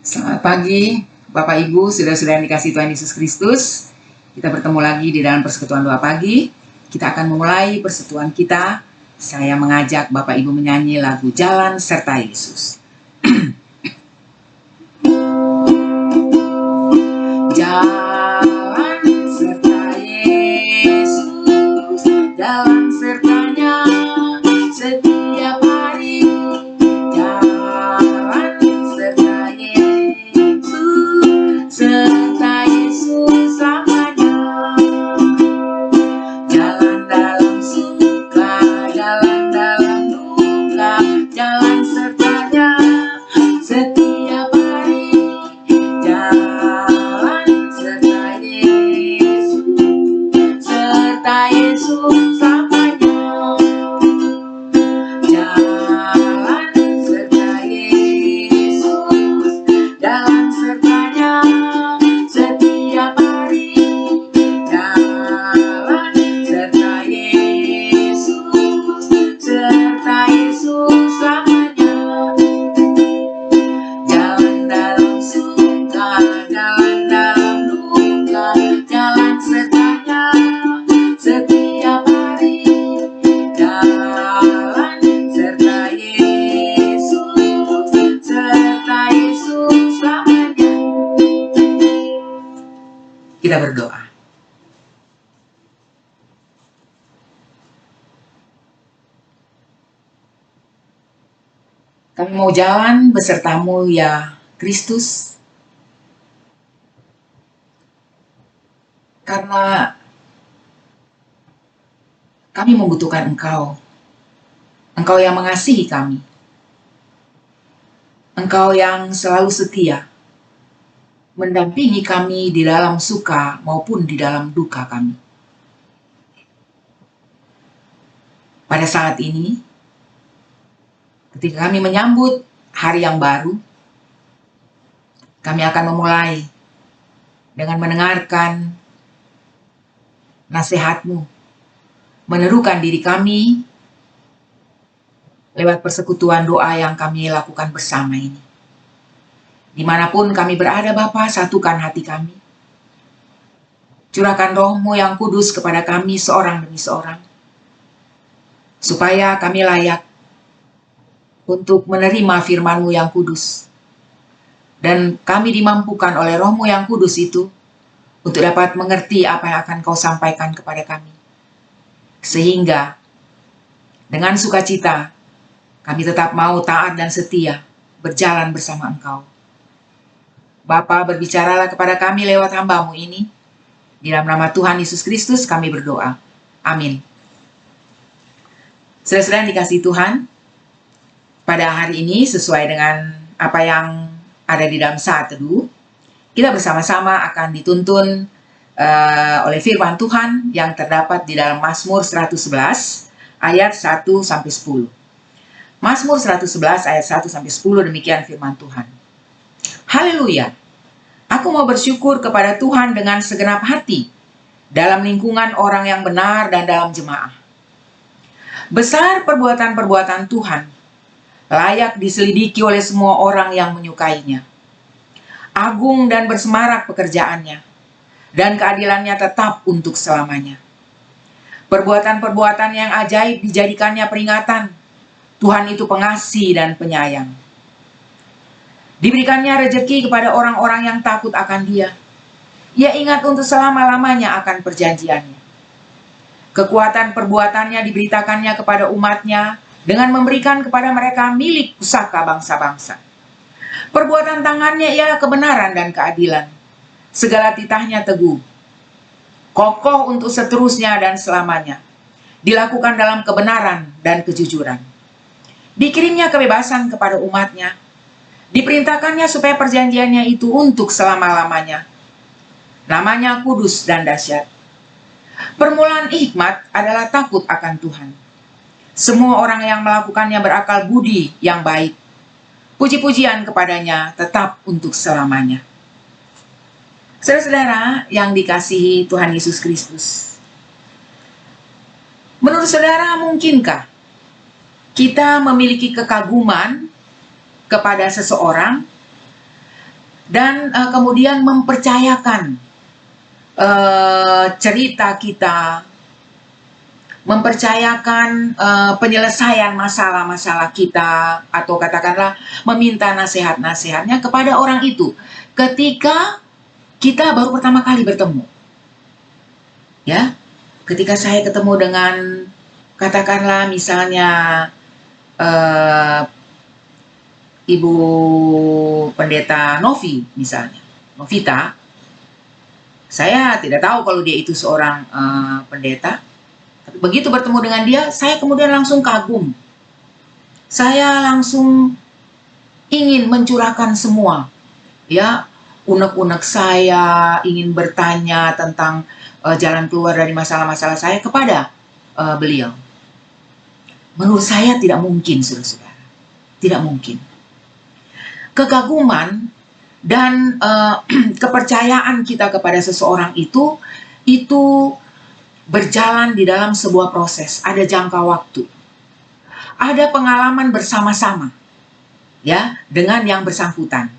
Selamat pagi, Bapak Ibu, saudara-saudara yang dikasihi Tuhan Yesus Kristus. Kita bertemu lagi di dalam persekutuan doa pagi. Kita akan memulai persekutuan kita. Saya mengajak Bapak Ibu menyanyi lagu Jalan Serta Yesus. Jalan serta Yesus, jalan sertanya setiap hari. Jalan serta Yesus, serta Yesus selamanya. Jalan dalam suka, jalan dalam duka, jalan sertanya setiap hari. Jalan serta Yesus selamanya. Jalan serta Yesus, jalan sertanya setiap hari. Jalan serta Yesus selamanya. Jalan dalam suka, jalan dalam duka, jalan sertanya setiap hari. Jalan serta Yesus selamanya. Kita berdoa. Kami mau jalan besertamu ya Kristus, karena kami membutuhkan Engkau. Engkau yang mengasihi kami. Engkau yang selalu setia, mendampingi kami di dalam suka maupun di dalam duka kami. Pada saat ini, ketika kami menyambut hari yang baru, kami akan memulai dengan mendengarkan nasihat-Mu, menerukan diri kami lewat persekutuan doa yang kami lakukan bersama ini. Dimanapun kami berada, Bapa, satukan hati kami. Curahkan Roh-Mu yang kudus kepada kami seorang demi seorang, supaya kami layak untuk menerima firman-Mu yang kudus. Dan kami dimampukan oleh Roh-Mu yang kudus itu untuk dapat mengerti apa yang akan Kau sampaikan kepada kami. Sehingga dengan sukacita kami tetap mau taat dan setia berjalan bersama Engkau. Bapa, berbicaralah kepada kami lewat hamba-Mu ini. Di dalam nama Tuhan Yesus Kristus kami berdoa. Amin. Saudara-saudara yang dikasihi Tuhan, pada hari ini sesuai dengan apa yang ada di dalam saat teduh, kita bersama-sama akan dituntun oleh firman Tuhan yang terdapat di dalam Mazmur 111 ayat 1-10. Mazmur 111 ayat 1-10, demikian firman Tuhan. Haleluya! Aku mau bersyukur kepada Tuhan dengan segenap hati, dalam lingkungan orang yang benar dan dalam jemaah. Besar perbuatan-perbuatan Tuhan, layak diselidiki oleh semua orang yang menyukainya. Agung dan bersemarak pekerjaannya, dan keadilannya tetap untuk selamanya. Perbuatan-perbuatan yang ajaib dijadikannya peringatan. Tuhan itu pengasih dan penyayang. Diberikannya rejeki kepada orang-orang yang takut akan Dia. Ia ingat untuk selama-lamanya akan perjanjiannya. Kekuatan perbuatannya diberitakannya kepada umatnya dengan memberikan kepada mereka milik pusaka bangsa-bangsa. Perbuatan tangannya ialah kebenaran dan keadilan. Segala titahnya teguh, kokoh untuk seterusnya dan selamanya. Dilakukan dalam kebenaran dan kejujuran. Dikirimnya kebebasan kepada umatnya. Diperintahkannya supaya perjanjiannya itu untuk selama-lamanya. Namanya kudus dan dahsyat. Permulaan hikmat adalah takut akan Tuhan. Semua orang yang melakukannya berakal budi yang baik. Puji-pujian kepadanya tetap untuk selamanya. Saudara-saudara yang dikasihi Tuhan Yesus Kristus, menurut saudara, mungkinkah kita memiliki kekaguman kepada seseorang dan kemudian mempercayakan cerita kita, mempercayakan penyelesaian masalah-masalah kita, atau katakanlah meminta nasihat-nasihatnya kepada orang itu ketika kita baru pertama kali bertemu. Ya, ketika saya ketemu dengan, katakanlah misalnya Ibu Pendeta Novi misalnya, Novita, saya tidak tahu kalau dia itu seorang pendeta. Tapi begitu bertemu dengan dia, saya kemudian langsung kagum. Saya langsung ingin mencurahkan semua, ya, unek-unek saya, ingin bertanya tentang jalan keluar dari masalah-masalah saya kepada beliau. Menurut saya tidak mungkin, saudara-saudara. Tidak mungkin. Kekaguman dan kepercayaan kita kepada seseorang itu berjalan di dalam sebuah proses, ada jangka waktu. Ada pengalaman bersama-sama, ya, dengan yang bersangkutan.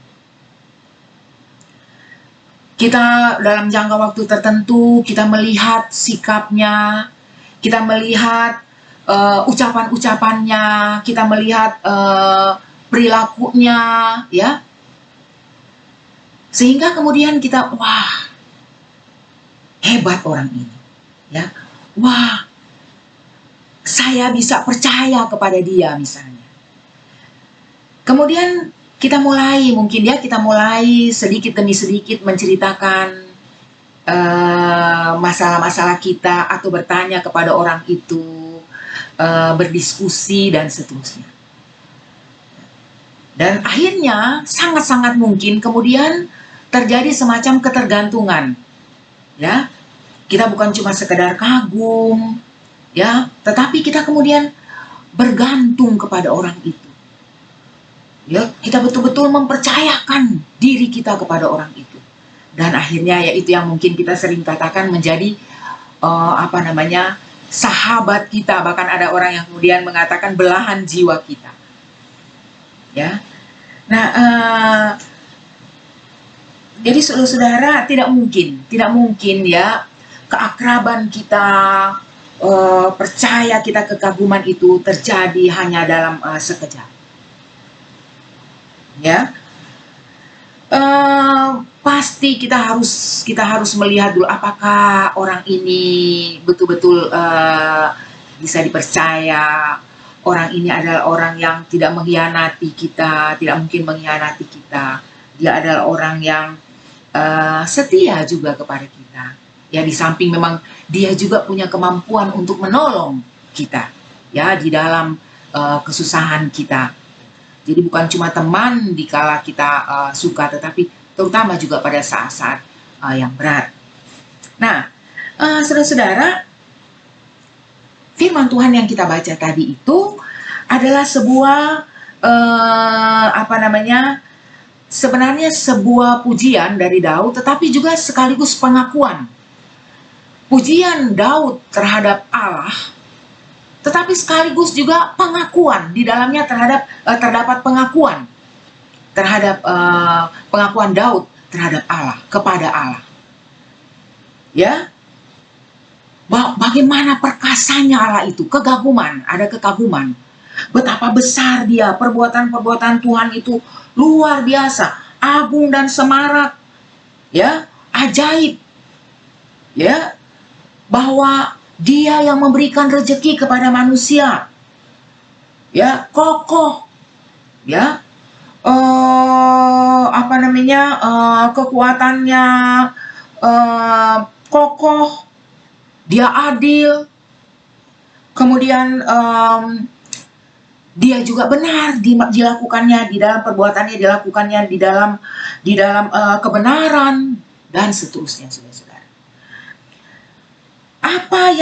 Kita dalam jangka waktu tertentu, kita melihat sikapnya, kita melihat ucapan-ucapannya, kita melihat perilakunya, ya. Sehingga kemudian kita, wah, hebat orang ini. Ya, wah, saya bisa percaya kepada dia misalnya. Kemudian kita mulai sedikit demi sedikit menceritakan masalah-masalah kita, atau bertanya kepada orang itu, berdiskusi dan seterusnya. Dan akhirnya sangat-sangat mungkin kemudian terjadi semacam ketergantungan, ya. Kita bukan cuma sekedar kagum, ya, tetapi kita kemudian bergantung kepada orang itu. Ya, kita betul-betul mempercayakan diri kita kepada orang itu. Dan akhirnya yaitu yang mungkin kita sering katakan menjadi sahabat kita. Bahkan ada orang yang kemudian mengatakan belahan jiwa kita. Ya. Nah, jadi saudara-saudara, tidak mungkin ya keakraban kita, percaya kita, kekaguman itu terjadi hanya dalam sekejap. Ya, pasti kita harus melihat dulu apakah orang ini betul-betul bisa dipercaya. Orang ini adalah orang yang tidak mengkhianati kita, tidak mungkin mengkhianati kita. Dia adalah orang yang setia juga kepada kita. Ya, di samping memang dia juga punya kemampuan untuk menolong kita, ya, di dalam kesusahan kita. Jadi bukan cuma teman dikala kita suka, tetapi terutama juga pada saat-saat yang berat. Nah, saudara-saudara, firman Tuhan yang kita baca tadi itu adalah sebuah sebenarnya sebuah pujian dari Daud, tetapi juga sekaligus pengakuan. Pujian Daud terhadap Allah, tetapi sekaligus juga pengakuan. Di dalamnya terdapat pengakuan terhadap pengakuan Daud terhadap Allah, kepada Allah. Ya, bagaimana perkasanya Allah itu, ada kekaguman. Betapa besar dia, perbuatan-perbuatan Tuhan itu luar biasa, agung dan semarak, ya, ajaib, ya, bahwa dia yang memberikan rezeki kepada manusia, ya, kokoh, ya, kekuatannya kokoh, dia adil, kemudian dia juga benar dilakukannya, di dalam perbuatannya dilakukannya di dalam kebenaran dan seterusnya, saudara-saudara. Apa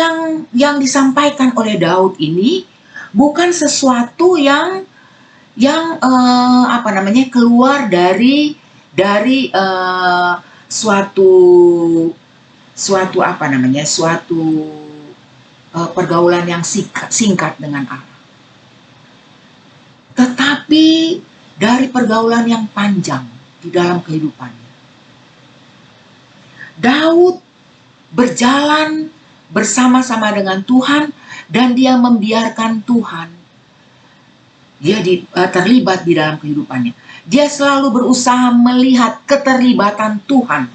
yang disampaikan oleh Daud ini bukan sesuatu yang keluar dari suatu pergaulan yang singkat dengan Allah, tetapi dari pergaulan yang panjang, di dalam kehidupannya. Daud berjalan bersama-sama dengan Tuhan dan dia membiarkan Tuhan. Dia terlibat di dalam kehidupannya. Dia selalu berusaha melihat keterlibatan Tuhan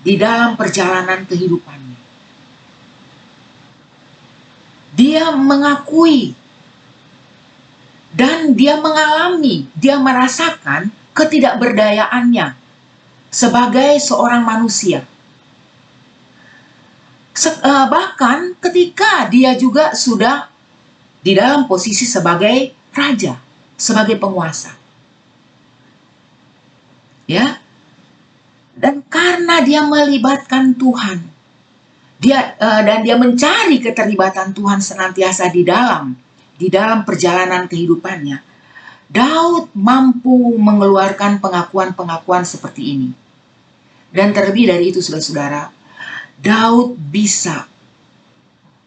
di dalam perjalanan kehidupannya. Dia mengakui dan dia mengalami, dia merasakan ketidakberdayaannya sebagai seorang manusia. Bahkan ketika dia juga sudah di dalam posisi sebagai raja, sebagai penguasa. Ya. Dan karena dia melibatkan Tuhan, dan dia mencari keterlibatan Tuhan senantiasa di dalam perjalanan kehidupannya, Daud mampu mengeluarkan pengakuan-pengakuan seperti ini. Dan terlebih dari itu, saudara-saudara, Daud bisa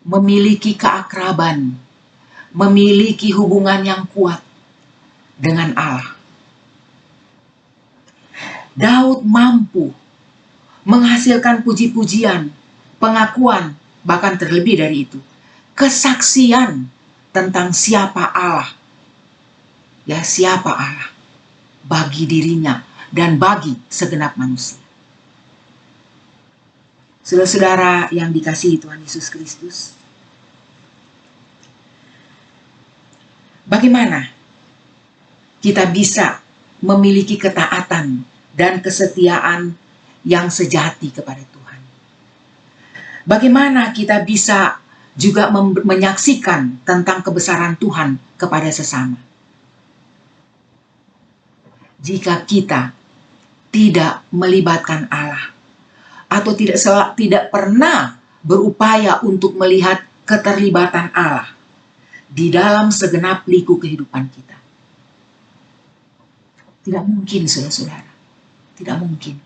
memiliki keakraban, memiliki hubungan yang kuat dengan Allah. Daud mampu menghasilkan puji-pujian, pengakuan, bahkan terlebih dari itu, kesaksian tentang siapa Allah. Ya, siapa Allah bagi dirinya dan bagi segenap manusia. Saudara-saudara yang dikasihi Tuhan Yesus Kristus, bagaimana kita bisa memiliki ketaatan dan kesetiaan yang sejati kepada Tuhan? Bagaimana kita bisa juga menyaksikan tentang kebesaran Tuhan kepada sesama? Jika kita tidak melibatkan Allah, atau tidak pernah berupaya untuk melihat keterlibatan Allah di dalam segenap liku kehidupan kita, tidak mungkin, saudara-saudara, tidak mungkin.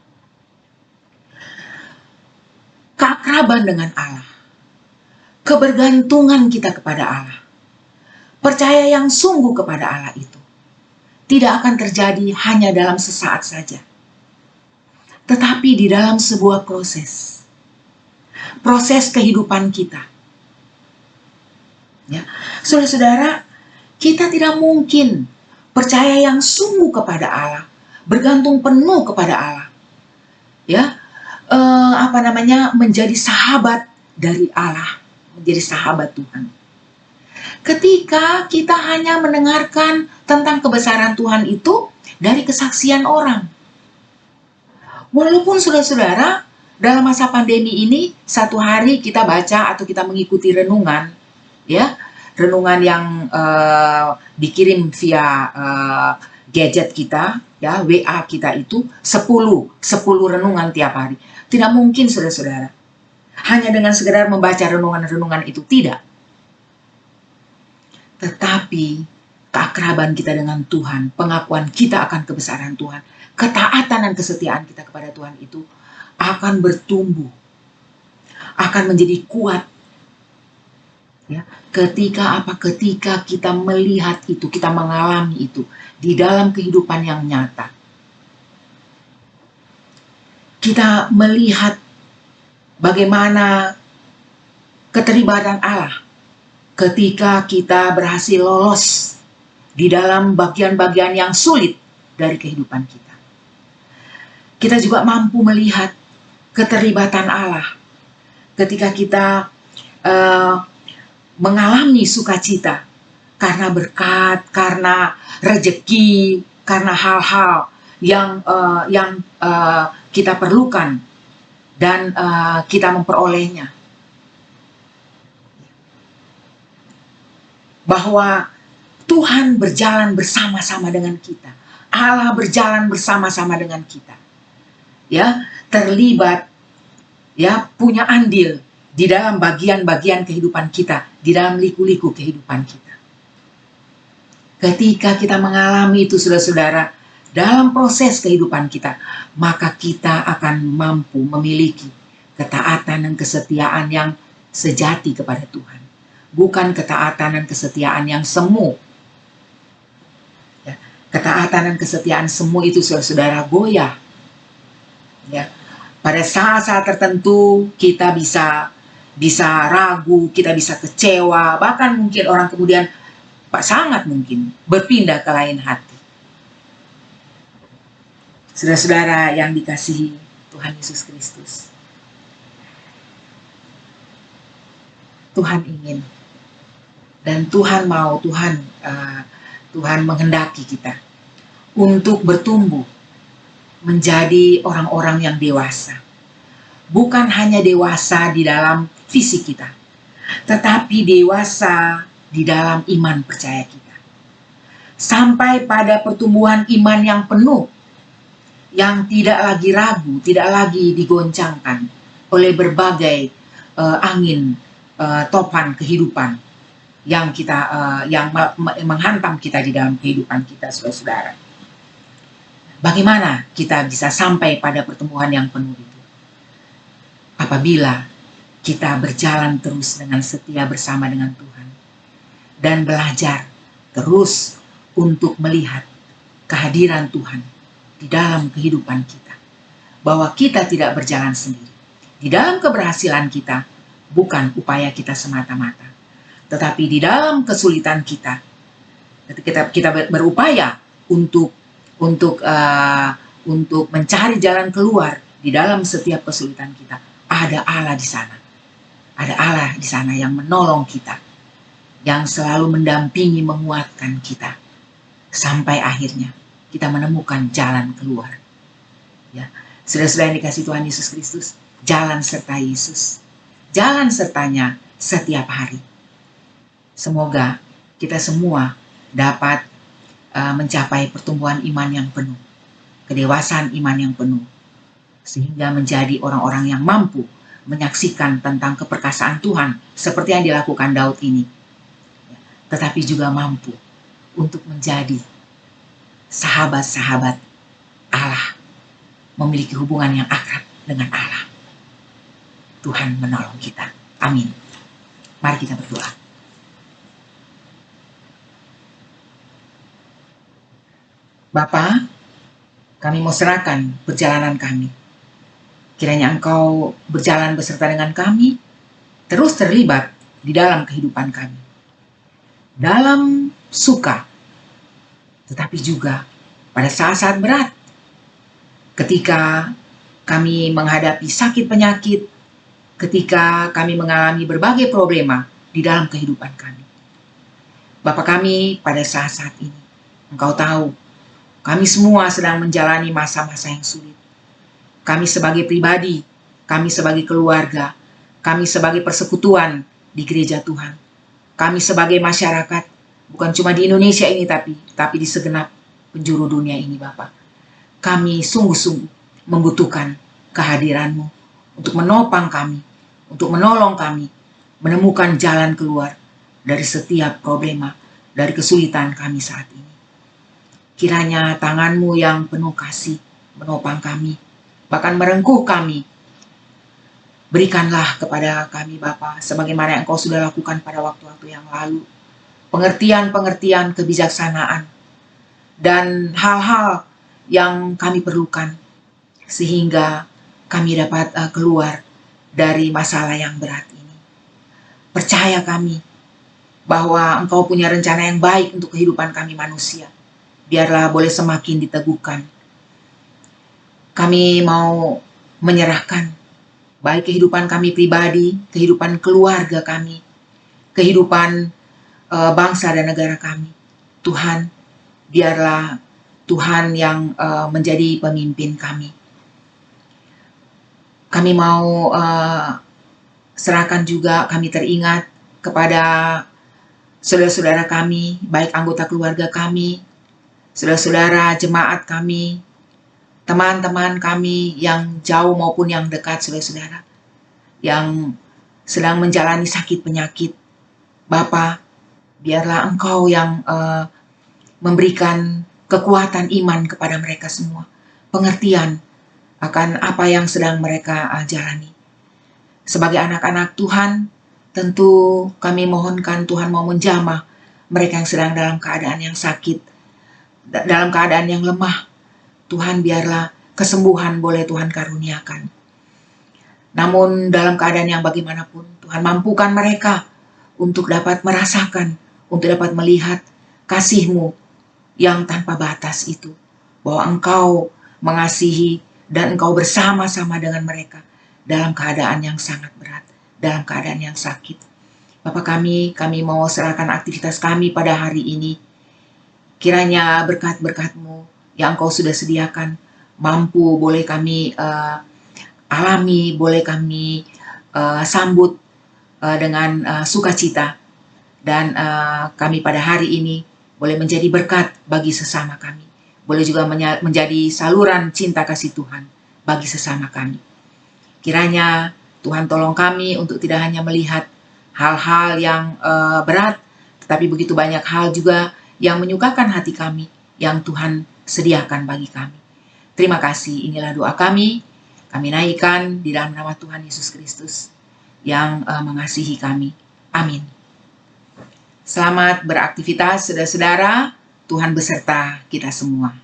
Keakraban dengan Allah, kebergantungan kita kepada Allah, percaya yang sungguh kepada Allah itu tidak akan terjadi hanya dalam sesaat saja, tetapi di dalam sebuah proses kehidupan kita. Ya, saudara-saudara, kita tidak mungkin percaya yang sungguh kepada Allah, bergantung penuh kepada Allah, ya, menjadi sahabat dari Allah, menjadi sahabat Tuhan. Ketika kita hanya mendengarkan tentang kebesaran Tuhan itu dari kesaksian orang. Walaupun saudara-saudara, dalam masa pandemi ini, satu hari kita baca atau kita mengikuti renungan, ya, renungan yang dikirim via gadget kita, ya, WA kita itu 10 renungan tiap hari. Tidak mungkin, saudara-saudara, hanya dengan sekedar membaca renungan-renungan itu, tidak. Tetapi keakraban kita dengan Tuhan, pengakuan kita akan kebesaran Tuhan, ketaatan dan kesetiaan kita kepada Tuhan itu akan bertumbuh, akan menjadi kuat. Ya, ketika kita melihat itu, kita mengalami itu di dalam kehidupan yang nyata. Kita melihat bagaimana keterlibatan Allah ketika kita berhasil lolos di dalam bagian-bagian yang sulit dari kehidupan kita. Kita juga mampu melihat keterlibatan Allah ketika kita mengalami sukacita karena berkat, karena rejeki, karena hal-hal yang kita perlukan dan kita memperolehnya. Bahwa Tuhan berjalan bersama-sama dengan kita. Allah berjalan bersama-sama dengan kita. Ya, terlibat, ya, punya andil di dalam bagian-bagian kehidupan kita, di dalam liku-liku kehidupan kita. Ketika kita mengalami itu, saudara-saudara, dalam proses kehidupan kita, maka kita akan mampu memiliki ketaatan dan kesetiaan yang sejati kepada Tuhan. Bukan ketaatan dan kesetiaan yang semu. Ya, Ketaatan dan kesetiaan semua itu saudara-saudara goyah. Ya. Pada saat-saat tertentu kita bisa ragu, kita bisa kecewa, bahkan mungkin orang kemudian sangat mungkin berpindah ke lain hati. Saudara-saudara yang dikasihi Tuhan Yesus Kristus, Tuhan ingin dan Tuhan mau, Tuhan menghendaki kita untuk bertumbuh menjadi orang-orang yang dewasa. Bukan hanya dewasa di dalam fisik kita, tetapi dewasa di dalam iman percaya kita. Sampai pada pertumbuhan iman yang penuh, yang tidak lagi ragu, tidak lagi digoncangkan oleh berbagai angin topan kehidupan yang menghantam kita di dalam kehidupan kita, saudara-saudara. Bagaimana kita bisa sampai pada pertumbuhan yang penuh itu? Apabila kita berjalan terus dengan setia bersama dengan Tuhan dan belajar terus untuk melihat kehadiran Tuhan di dalam kehidupan kita, bahwa kita tidak berjalan sendiri. Di dalam keberhasilan kita bukan upaya kita semata-mata, tetapi di dalam kesulitan kita berupaya untuk mencari jalan keluar di dalam setiap kesulitan kita. Ada Allah di sana. Ada Allah di sana yang menolong kita, yang selalu mendampingi, menguatkan kita sampai akhirnya kita menemukan jalan keluar. Ya, saudara-saudara yang dikasihi Tuhan Yesus Kristus, jalan serta Yesus, jalan sertanya setiap hari. Semoga kita semua dapat mencapai pertumbuhan iman yang penuh, kedewasaan iman yang penuh, sehingga menjadi orang-orang yang mampu menyaksikan tentang keperkasaan Tuhan seperti yang dilakukan Daud ini, tetapi juga mampu untuk menjadi sahabat-sahabat Allah, memiliki hubungan yang akrab dengan Allah. Tuhan menolong kita. Amin. Mari kita berdoa. Bapa, kami mau serahkan perjalanan kami. Kiranya Engkau berjalan beserta dengan kami, terus terlibat di dalam kehidupan kami. Dalam suka, tetapi juga pada saat-saat berat, ketika kami menghadapi sakit penyakit, ketika kami mengalami berbagai problema di dalam kehidupan kami. Bapa kami, pada saat-saat ini, Engkau tahu, kami semua sedang menjalani masa-masa yang sulit. Kami sebagai pribadi, kami sebagai keluarga, kami sebagai persekutuan di gereja Tuhan, kami sebagai masyarakat, bukan cuma di Indonesia ini tapi di segenap penjuru dunia ini, Bapak. Kami sungguh-sungguh membutuhkan kehadiran-Mu untuk menopang kami, untuk menolong kami, menemukan jalan keluar dari setiap problema, dari kesulitan kami saat ini. Kiranya tangan-Mu yang penuh kasih menopang kami, bahkan merengkuh kami. Berikanlah kepada kami, Bapa, sebagaimana yang Engkau sudah lakukan pada waktu-waktu yang lalu, pengertian-pengertian kebijaksanaan dan hal-hal yang kami perlukan, sehingga kami dapat keluar dari masalah yang berat ini. Percaya kami bahwa Engkau punya rencana yang baik untuk kehidupan kami manusia. Biarlah boleh semakin diteguhkan. Kami mau menyerahkan baik kehidupan kami pribadi, kehidupan keluarga kami, kehidupan bangsa dan negara kami. Tuhan, biarlah Tuhan yang menjadi pemimpin kami. Kami mau serahkan juga, kami teringat kepada saudara-saudara kami, baik anggota keluarga kami, saudara-saudara jemaat kami, teman-teman kami yang jauh maupun yang dekat, saudara-saudara, yang sedang menjalani sakit penyakit. Bapa, biarlah Engkau yang memberikan kekuatan iman kepada mereka semua, pengertian akan apa yang sedang mereka jalani. Sebagai anak-anak Tuhan, tentu kami mohonkan Tuhan mau menjamah mereka yang sedang dalam keadaan yang sakit, dalam keadaan yang lemah, Tuhan biarlah kesembuhan boleh Tuhan karuniakan. Namun dalam keadaan yang bagaimanapun, Tuhan mampukan mereka untuk dapat merasakan, untuk dapat melihat kasih-Mu yang tanpa batas itu. Bahwa Engkau mengasihi dan Engkau bersama-sama dengan mereka dalam keadaan yang sangat berat, dalam keadaan yang sakit. Bapa kami mau serahkan aktivitas kami pada hari ini. Kiranya berkat-berkat-Mu yang Engkau sudah sediakan, mampu boleh kami alami, boleh kami sambut dengan sukacita. Dan kami pada hari ini boleh menjadi berkat bagi sesama kami. Boleh juga menjadi saluran cinta kasih Tuhan bagi sesama kami. Kiranya Tuhan tolong kami untuk tidak hanya melihat hal-hal yang berat, tetapi begitu banyak hal juga yang menyukakan hati kami, yang Tuhan sediakan bagi kami. Terima kasih, inilah doa kami naikkan di dalam nama Tuhan Yesus Kristus yang mengasihi kami. Amin. Selamat beraktivitas saudara-saudara, Tuhan beserta kita semua.